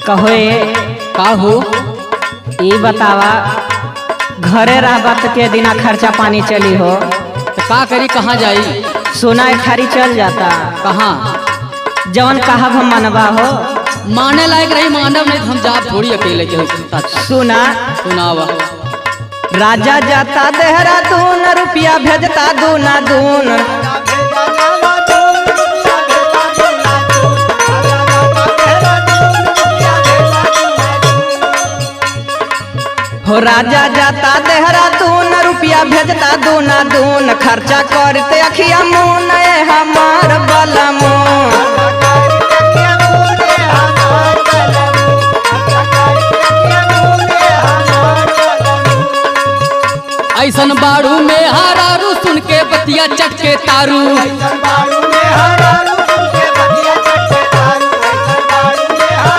कहो का हो? ये बतावा घरे रहबत के दिना खर्चा पानी चली हो तो का करी, कहाँ जाई? सोना एक थारी चल जाता। कहाँ? जवन कहब हम मनवा हो। माने लायक रही मानव नहीं, हम जाब थोड़ी अकेले के। सुना सुनावा। राजा जाता देहरादून, रुपया भेजता दूना दून। हो राजा जाता देहरादून, रुपया भेजता दूना दून। खर्चा करते अखिया मुन हमार बलमून। ऐसन बाड़ू में हारारू, सुन के बतिया चटके तारू।